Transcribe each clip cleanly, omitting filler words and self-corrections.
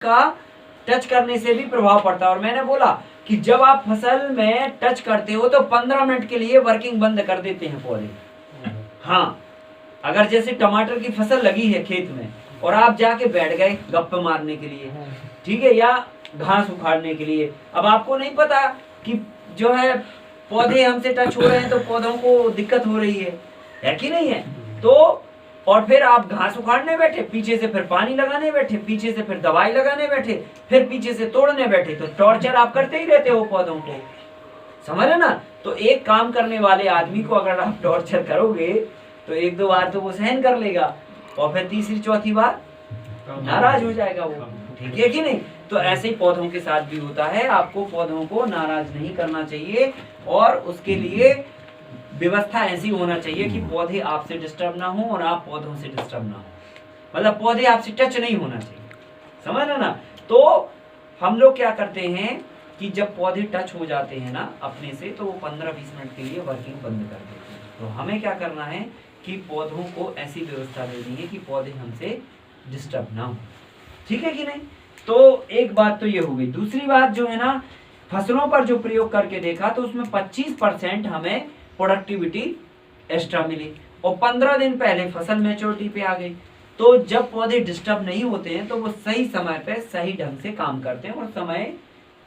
का टच करने से भी प्रभाव पड़ता है। और मैंने बोला कि जब आप फसल में टच करते हो तो 15 मिनट के लिए वर्किंग बंद कर देते हैं पौधे। हाँ, अगर जैसे टमाटर की फसल लगी है खेत में और आप जाके बैठ गए गप्पे मारने के लिए, ठीक है, या घास उखाड़ने के लिए, अब आपको नहीं पता कि जो है पौधे हमसे टच हो रहे हैं तो पौधों को दिक्कत हो रही है कि नहीं है। तो और फिर आप घास उखाड़ने बैठे, पीछे से फिर पानी लगाने बैठे, पीछे से फिर दवाई लगाने बैठे, फिर पीछे से तोड़ने बैठे, तो टॉर्चर आप करते ही रहते हो पौधों को, समझ रहे ना। तो एक काम करने वाले आदमी को अगर आप टॉर्चर करोगे तो एक दो बार तो वो सहन कर लेगा और फिर तीसरी चौथी बार नाराज हो जाएगा वो, ठीक है कि नहीं। तो ऐसे ही पौधों के साथ भी होता है, आपको पौधों को नाराज नहीं करना चाहिए और उसके लिए व्यवस्था ऐसी होना चाहिए कि पौधे आपसे डिस्टर्ब ना हो और आप पौधों से डिस्टर्ब ना हो, मतलब पौधे आपसे टच नहीं होना चाहिए, समझ रहे ना। तो हम लोग क्या करते हैं कि जब पौधे टच हो जाते हैं ना अपने से, तो वो 15-20 मिनट के लिए वर्किंग बंद कर देते हैं। तो हमें क्या करना है कि पौधों को ऐसी व्यवस्था देनी है कि पौधे हमसे डिस्टर्ब ना हो, ठीक है कि नहीं। तो एक बात तो ये हो गई। दूसरी बात जो है ना, फसलों पर जो प्रयोग करके देखा तो उसमें 25% हमें प्रोडक्टिविटी एक्स्ट्रा मिली और 15 दिन पहले फसल मैच्योरिटी पे आ गई। तो जब पौधे डिस्टर्ब नहीं होते हैं तो वो सही समय पे सही ढंग से काम करते हैं और समय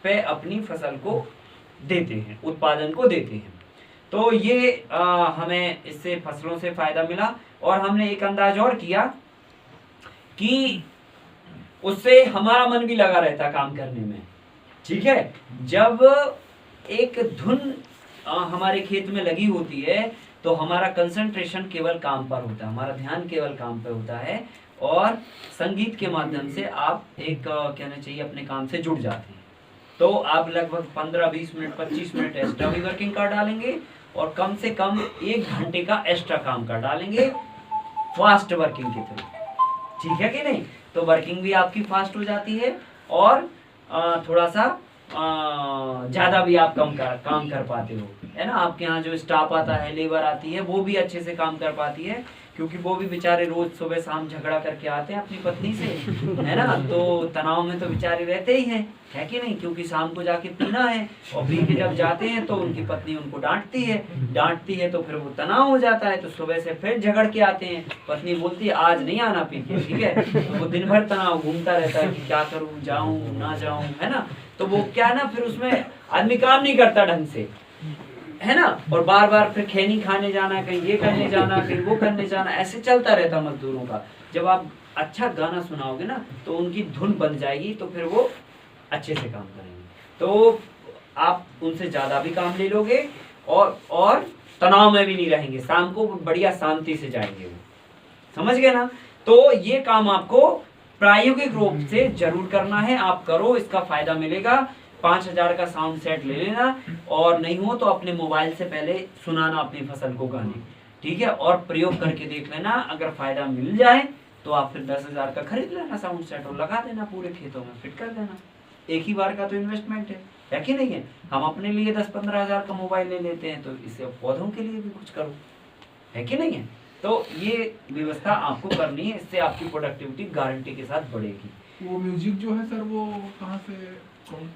पे अपनी फसल को देते हैं, उत्पादन को देते हैं। तो ये हमें इससे फसलों से फायदा मिला। और हमने एक अंदाज और किया कि उससे हमारा मन भी लगा रहता काम करने में, ठीक है। जब एक धुन हमारे खेत में लगी होती है तो हमारा कंसंट्रेशन केवल काम पर होता है, हमारा ध्यान केवल काम पर होता है और संगीत के माध्यम से आप एक कहना चाहिए अपने काम से जुड़ जाते हैं। तो आप लगभग 15-20 मिनट 25 मिनट एक्स्ट्रा भी वर्किंग कर डालेंगे और कम से कम 1 घंटे का एक्स्ट्रा काम कर डालेंगे फास्ट वर्किंग के थ्रू, ठीक है कि नहीं। तो वर्किंग भी आपकी फास्ट हो जाती है और थोड़ा सा ज्यादा भी आप काम कर पाते हो, है ना। आपके यहाँ जो स्टाफ आता है, लेबर आती है, वो भी अच्छे से काम कर पाती है, क्योंकि वो भी बेचारे रोज सुबह शाम झगड़ा करके आते हैं अपनी पत्नी से, है ना। तो तनाव में तो बेचारे रहते ही हैं, है कि नहीं, क्योंकि शाम को जाके पीना है और पी के जब जाते हैं तो उनकी पत्नी उनको डांटती है तो फिर वो तनाव हो जाता है। तो सुबह से फिर झगड़ के आते हैं, पत्नी बोलती है आज नहीं आना पी के, ठीक है। तो वो दिन भर तनाव घूमता रहता है कि क्या करूँ, जाऊँ ना जाऊँ, है ना। तो वो क्या है ना, फिर उसमें आदमी काम नहीं करता ढंग से, है ना। और बार बार फिर खैनी खाने जाना, कहीं ये करने जाना, कहीं वो करने जाना, ऐसे चलता रहता मजदूरों का। जब आप अच्छा गाना सुनाओगे ना तो उनकी धुन बन जाएगी, तो फिर वो अच्छे से काम करेंगे, तो आप उनसे ज्यादा भी काम ले लोगे और तनाव में भी नहीं रहेंगे, शाम को बढ़िया शांति से जाएंगे वो, समझ गए ना। तो ये काम आपको प्रायोगिक रूप से जरूर करना है, आप करो, इसका फायदा मिलेगा। 5000 का साउंड सेट ले लेना और नहीं हो तो अपने मोबाइल से पहले सुनाना अपनी फसल को गाने, ठीक है, और प्रयोग करके देख लेना। अगर फायदा मिल जाए तो आप फिर 10,000 का खरीद लेना साउंड सेट और लगा देना, पूरे खेतों में फिट कर देना। एक ही बार का तो इन्वेस्टमेंट है कि नहीं है। हम अपने लिए 10-15 हजार का मोबाइल ले लेते हैं, तो इससे पौधों के लिए भी कुछ करो, है कि नहीं है। तो ये व्यवस्था आपको करनी है, इससे आपकी प्रोडक्टिविटी गारंटी के साथ बढ़ेगी। वो म्यूजिक जो है सर, वो कहाँ से?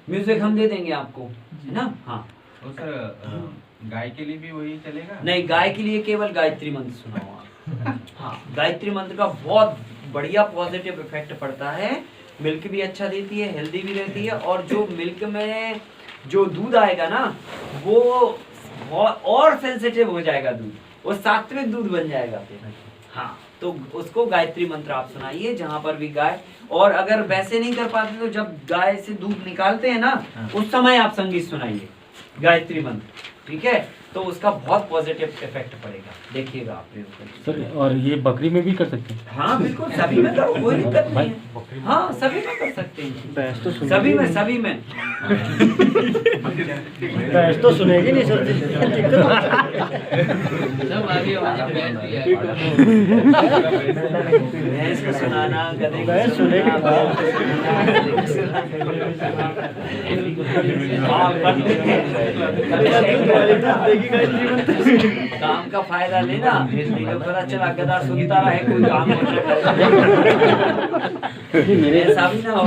म्यूजिक हम दे देंगे आपको, है ना। हाँ, तो सर गाय के लिए भी वही चलेगा? नहीं, गाय के लिए केवल गायत्री मंत्र सुनाओ आप। हाँ, गायत्री मंत्र का बहुत बढ़िया पॉजिटिव इफेक्ट पड़ता है, मिल्क भी अच्छा देती है, हेल्दी भी रहती है, और जो मिल्क में जो दूध आएगा ना वो और सेंसिटिव हो जाएगा दूध, वो सात्विक दूध बन जाएगा फिर। हाँ, तो उसको गायत्री मंत्र आप सुनाइए जहाँ पर भी गाय, और अगर वैसे नहीं कर पाते तो जब गाय से दूध निकालते हैं ना उस समय आप संगीत सुनाइए गायत्री मंत्र, ठीक है। तो उसका बहुत पॉजिटिव इफेक्ट पड़ेगा, देखिएगा आप प्रयोग सर। और ये बकरी में भी कर सकते हैं? हाँ बिल्कुल, सभी में करो, कोई दिक्कत नहीं है। हाँ, सभी में कर सकते हैं, सभी में सभी में। भैंस तो सुनेगी नहीं सर, भैंस को सुनाना, गधे को काम का फायदा लेना, तो पता चला गधा सुनता रहे, कोई काम नहीं। ऐसा भी ना हो